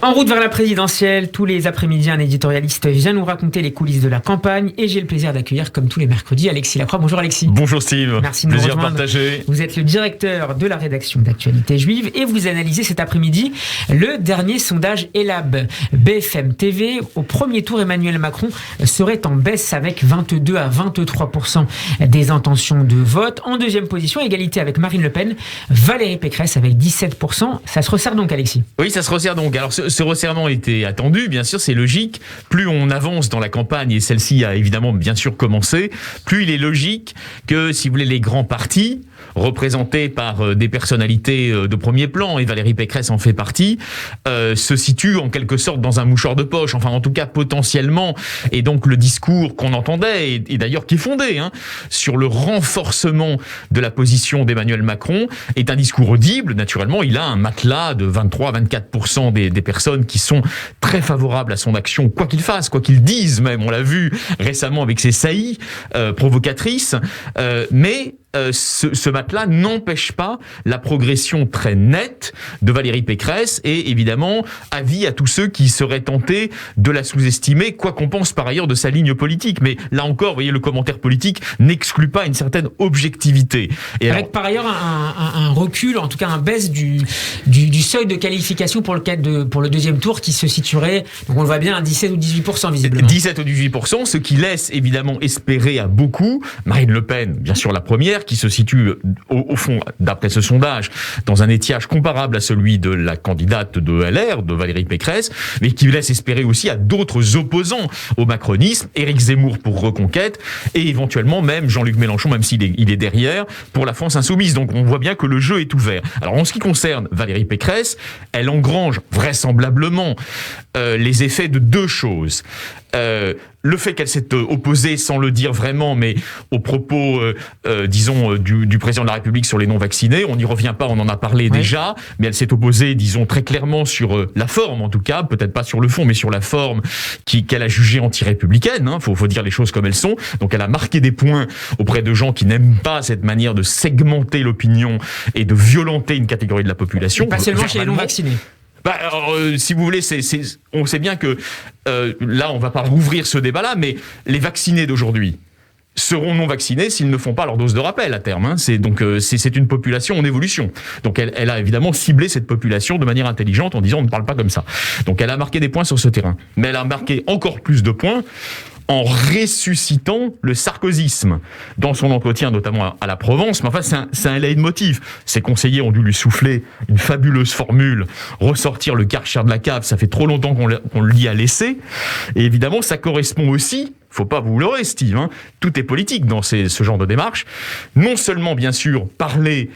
En route vers la présidentielle, tous les après-midi, un éditorialiste vient nous raconter les coulisses de la campagne et j'ai le plaisir d'accueillir, comme tous les mercredis, Alexis Lacroix. Bonjour Alexis. Bonjour Steve. Merci de nous Plaisir rejoindre. partagé. Vous êtes le directeur de la rédaction d'Actualité Juive et vous analysez cet après-midi le dernier sondage Elab BFM TV. Au premier tour, Emmanuel Macron serait en baisse avec 22 à 23% des intentions de vote. En deuxième position, égalité avec Marine Le Pen, Valérie Pécresse avec 17%. Ça se resserre donc, Alexis? Oui, ça se resserre donc. Alors ce resserrement était attendu, bien sûr, c'est logique. Plus on avance dans la campagne, et celle-ci a évidemment bien sûr commencé, plus il est logique que, si vous voulez, les grands partis, représentés par des personnalités de premier plan, et Valérie Pécresse en fait partie, se situent en quelque sorte dans un mouchoir de poche, enfin en tout cas potentiellement. Et donc le discours qu'on entendait, et d'ailleurs qui est fondé sur le renforcement de la position d'Emmanuel Macron, est un discours audible. Naturellement, il a un matelas de 23-24% des personnes qui sont très favorables à son action, quoi qu'il fasse, quoi qu'il dise même. On l'a vu récemment avec ses saillies provocatrices, mais ce matelas n'empêche pas la progression très nette de Valérie Pécresse et évidemment avis à tous ceux qui seraient tentés de la sous-estimer, quoi qu'on pense par ailleurs de sa ligne politique. Mais là encore, vous voyez, le commentaire politique n'exclut pas une certaine objectivité. Et avec par ailleurs un recul, en tout cas un baisse du seuil de qualification pour le deuxième tour qui se situerait, donc on le voit bien, à 17 ou 18% visiblement. 17 ou 18%, ce qui laisse évidemment espérer à beaucoup Marine Le Pen, bien sûr la première, qui se situe au fond, d'après ce sondage, dans un étiage comparable à celui de la candidate de LR, de Valérie Pécresse, mais qui laisse espérer aussi à d'autres opposants au macronisme, Éric Zemmour pour Reconquête, et éventuellement même Jean-Luc Mélenchon, même s'il est derrière, pour la France Insoumise. Donc on voit bien que le jeu est ouvert. Alors en ce qui concerne Valérie Pécresse, elle engrange vraisemblablement les effets de deux choses. Le fait qu'elle s'est opposée, sans le dire vraiment, mais aux propos, disons, du président de la République sur les non-vaccinés, on n'y revient pas, on en a parlé déjà, mais elle s'est opposée, disons, très clairement sur la forme, en tout cas, peut-être pas sur le fond, mais sur la forme qu'elle a jugée anti-républicaine, faut dire les choses comme elles sont. Donc elle a marqué des points auprès de gens qui n'aiment pas cette manière de segmenter l'opinion et de violenter une catégorie de la population. Pas seulement chez les non-vaccinés. Alors, si vous voulez, on sait bien que là, on va pas rouvrir ce débat-là, mais les vaccinés d'aujourd'hui seront non vaccinés s'ils ne font pas leur dose de rappel à terme. C'est une population en évolution. Donc elle a évidemment ciblé cette population de manière intelligente en disant on ne parle pas comme ça. Donc elle a marqué des points sur ce terrain, mais elle a marqué encore plus de points en ressuscitant le sarkozysme dans son entretien, notamment à la Provence. Mais enfin, c'est un leitmotiv. Ses conseillers ont dû lui souffler une fabuleuse formule, ressortir le Karcher de la cave. Ça fait trop longtemps qu'on l'y a laissé. Et évidemment, ça correspond aussi, faut pas vous leurrer, Steve, tout est politique dans ce genre de démarche. Non seulement, bien sûr, parler,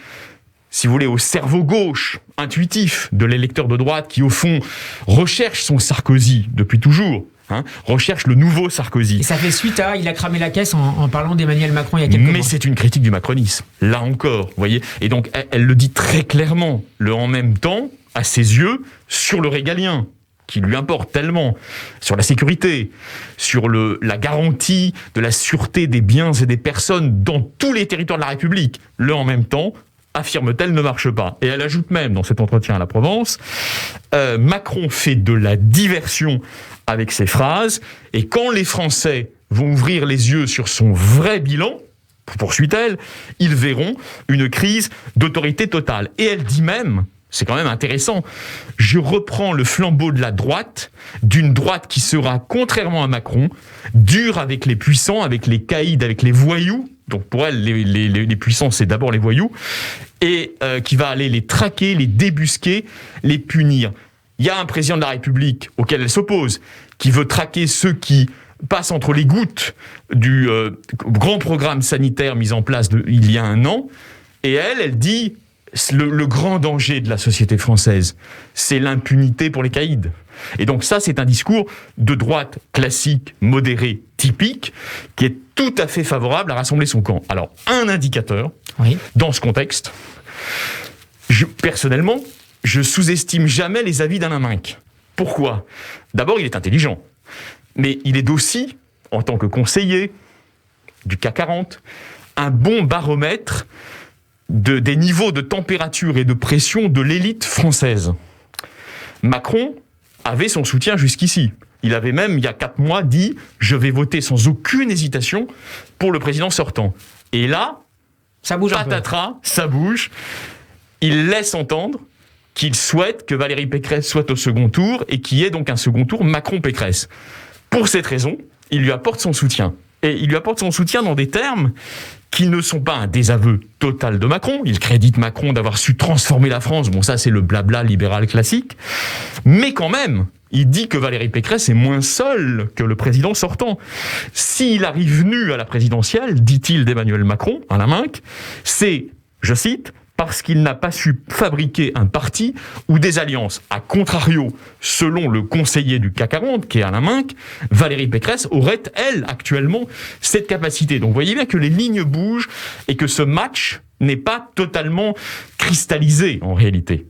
si vous voulez, au cerveau gauche, intuitif, de l'électeur de droite qui, au fond, recherche son Sarkozy depuis toujours, recherche le nouveau Sarkozy. Et ça fait suite à il a cramé la caisse en parlant d'Emmanuel Macron il y a quelques mois. Mais c'est une critique du macronisme, là encore, vous voyez. Et donc, elle le dit très clairement, le en même temps, à ses yeux, sur le régalien, qui lui importe tellement, sur la sécurité, sur la garantie de la sûreté des biens et des personnes dans tous les territoires de la République. Le en même temps, affirme-t-elle, ne marche pas. Et elle ajoute même, dans cet entretien à la Provence, Macron fait de la diversion avec ses phrases, et quand les Français vont ouvrir les yeux sur son vrai bilan, poursuit-elle, ils verront une crise d'autorité totale. Et elle dit même, c'est quand même intéressant, je reprends le flambeau de la droite, d'une droite qui sera, contrairement à Macron, dure avec les puissants, avec les caïds, avec les voyous. Donc pour elle, les puissants, c'est d'abord les voyous, et qui va aller les traquer, les débusquer, les punir. Il y a un président de la République auquel elle s'oppose, qui veut traquer ceux qui passent entre les gouttes du grand programme sanitaire mis en place il y a un an, et elle dit le grand danger de la société française, c'est l'impunité pour les caïds. Et donc ça, c'est un discours de droite classique, modéré, typique, qui est tout à fait favorable à rassembler son camp. Alors, un indicateur, dans ce contexte, personnellement, je sous-estime jamais les avis d'Alain Minc. Pourquoi ? D'abord, il est intelligent, mais il est aussi, en tant que conseiller du CAC 40, un bon baromètre des niveaux de température et de pression de l'élite française. Macron avait son soutien jusqu'ici. Il avait même, il y a 4 mois, dit « Je vais voter sans aucune hésitation pour le président sortant ». Et là, ça bouge patatras, ça bouge. Il laisse entendre qu'il souhaite que Valérie Pécresse soit au second tour et qu'il y ait donc un second tour Macron-Pécresse. Pour cette raison, il lui apporte son soutien. Et il lui apporte son soutien dans des termes qui ne sont pas un désaveu total de Macron. Il crédite Macron d'avoir su transformer la France. Bon, ça, c'est le blabla libéral classique. Mais quand même, il dit que Valérie Pécresse est moins seule que le président sortant. S'il arrive nu à la présidentielle, dit-il d'Emmanuel Macron, à la Minc, c'est, je cite, parce qu'il n'a pas su fabriquer un parti ou des alliances. A contrario, selon le conseiller du CAC 40, qui est Alain Minc, Valérie Pécresse aurait, elle, actuellement, cette capacité. Donc vous voyez bien que les lignes bougent et que ce match n'est pas totalement cristallisé, en réalité.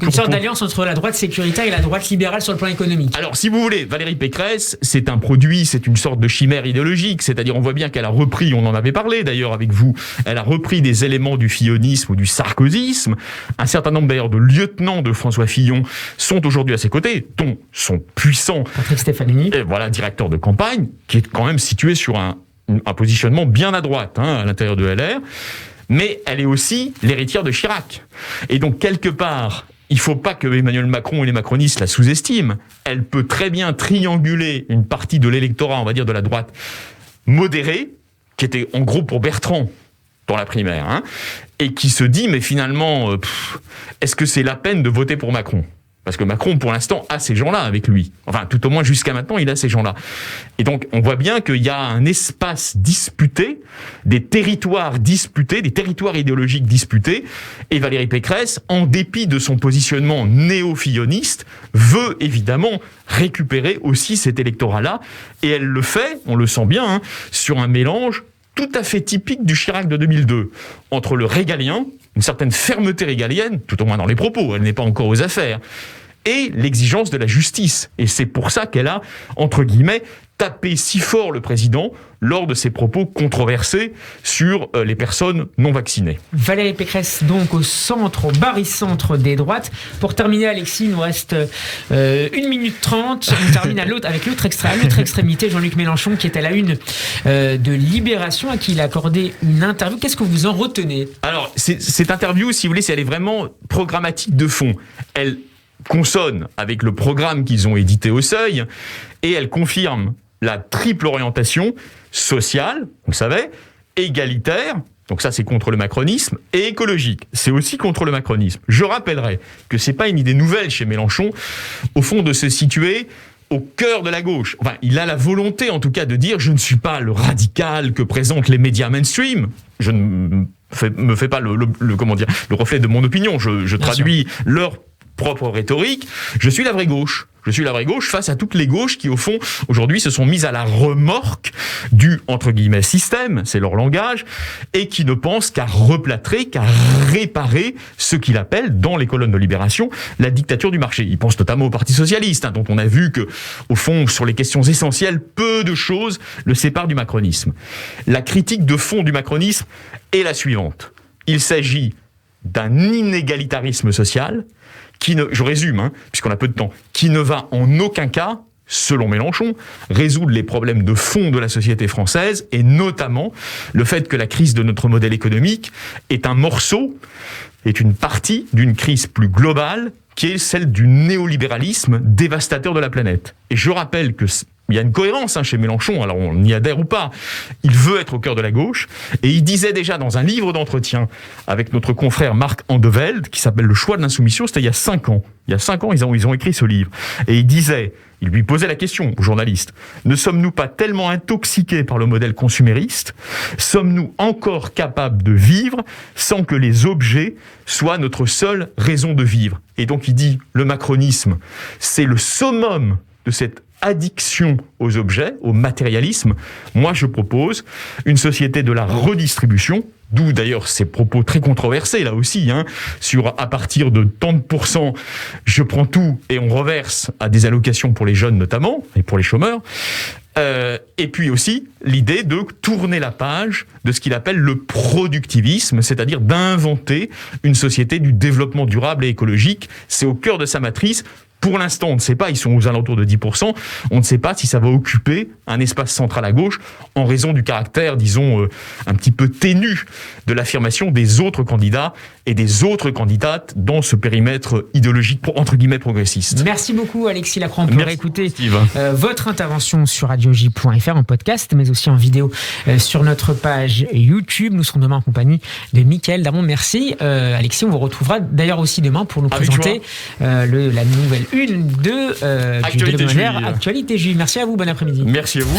Une sorte d'alliance entre la droite sécuritaire et la droite libérale sur le plan économique. Alors, si vous voulez, Valérie Pécresse, c'est un produit, c'est une sorte de chimère idéologique, c'est-à-dire on voit bien qu'elle a repris, on en avait parlé d'ailleurs avec vous, elle a repris des éléments du fillonisme ou du sarkozysme. Un certain nombre d'ailleurs de lieutenants de François Fillon sont aujourd'hui à ses côtés, dont son puissant Patrick Stefanini, directeur de campagne, qui est quand même situé sur un positionnement bien à droite à l'intérieur de LR. Mais elle est aussi l'héritière de Chirac. Et donc, quelque part, il ne faut pas que Emmanuel Macron et les macronistes la sous-estiment. Elle peut très bien trianguler une partie de l'électorat, on va dire de la droite modérée, qui était en gros pour Bertrand dans la primaire, et qui se dit, mais finalement, est-ce que c'est la peine de voter pour Macron ? Parce que Macron, pour l'instant, a ces gens-là avec lui. Enfin, tout au moins jusqu'à maintenant, il a ces gens-là. Et donc, on voit bien qu'il y a un espace disputé, des territoires disputés, des territoires idéologiques disputés. Et Valérie Pécresse, en dépit de son positionnement néo-filloniste, veut évidemment récupérer aussi cet électorat-là. Et elle le fait, on le sent bien, sur un mélange tout à fait typique du Chirac de 2002, entre le régalien, une certaine fermeté régalienne, tout au moins dans les propos, elle n'est pas encore aux affaires, et l'exigence de la justice. Et c'est pour ça qu'elle a, entre guillemets, tapé si fort le président lors de ses propos controversés sur les personnes non vaccinées. Valérie Pécresse, donc, au centre, au barycentre des droites. Pour terminer, Alexis, il nous reste 1 minute 30. On termine avec l'autre extrémité, Jean-Luc Mélenchon, qui est à la une de Libération, à qui il a accordé une interview. Qu'est-ce que vous en retenez ? Alors, cette interview, si vous voulez, elle est vraiment programmatique de fond. Elle consonne avec le programme qu'ils ont édité au Seuil, et elle confirme la triple orientation sociale, vous le savez, égalitaire, donc ça c'est contre le macronisme, et écologique, c'est aussi contre le macronisme. Je rappellerai que c'est pas une idée nouvelle chez Mélenchon, au fond, de se situer au cœur de la gauche. Enfin, il a la volonté en tout cas de dire « je ne suis pas le radical que présentent les médias mainstream, je ne me fais pas le reflet de mon opinion, je traduis leur propre rhétorique, je suis la vraie gauche. Je suis la vraie gauche face à toutes les gauches qui, au fond, aujourd'hui, se sont mises à la remorque du, entre guillemets, système, c'est leur langage, et qui ne pensent qu'à replâtrer, qu'à réparer ce qu'il appelle, dans les colonnes de Libération, la dictature du marché. Ils pensent notamment au Parti socialiste, dont on a vu que, au fond, sur les questions essentielles, peu de choses le séparent du macronisme. La critique de fond du macronisme est la suivante. Il s'agit d'un inégalitarisme social je résume, puisqu'on a peu de temps, qui ne va en aucun cas, selon Mélenchon, résoudre les problèmes de fond de la société française, et notamment le fait que la crise de notre modèle économique est un morceau, est une partie d'une crise plus globale, qui est celle du néolibéralisme dévastateur de la planète. Et je rappelle que il y a une cohérence chez Mélenchon, alors on y adhère ou pas. Il veut être au cœur de la gauche, et il disait déjà dans un livre d'entretien avec notre confrère Marc Andevelde, qui s'appelle Le choix de l'insoumission, c'était il y a 5 ans. Il y a 5 ans, ils ont écrit ce livre. Et il lui posait la question aux journalistes, ne sommes-nous pas tellement intoxiqués par le modèle consumériste ? Sommes-nous encore capables de vivre sans que les objets soient notre seule raison de vivre ? Et donc il dit, le macronisme, c'est le summum de cette addiction aux objets, au matérialisme. Moi, je propose une société de la redistribution, d'où d'ailleurs ces propos très controversés, là aussi, sur à partir de tant de pourcents, je prends tout et on reverse à des allocations pour les jeunes notamment, et pour les chômeurs. Et puis aussi l'idée de tourner la page de ce qu'il appelle le productivisme, c'est-à-dire d'inventer une société du développement durable et écologique. C'est au cœur de sa matrice, Pour l'instant, on ne sait pas, ils sont aux alentours de 10%, on ne sait pas si ça va occuper un espace central à gauche en raison du caractère, disons, un petit peu ténu de l'affirmation des autres candidats et des autres candidates dans ce périmètre idéologique, entre guillemets, progressiste. Merci beaucoup Alexis Lacroix. On peut réécouter Steve. Votre intervention sur radioj.fr en podcast, mais aussi en vidéo sur notre page YouTube. Nous serons demain en compagnie de Mickaël Darmon. Merci Alexis, on vous retrouvera d'ailleurs aussi demain pour nous présenter la nouvelle une de du hebdomadaire Actualité Juive. Merci à vous, bon après-midi. Merci à vous.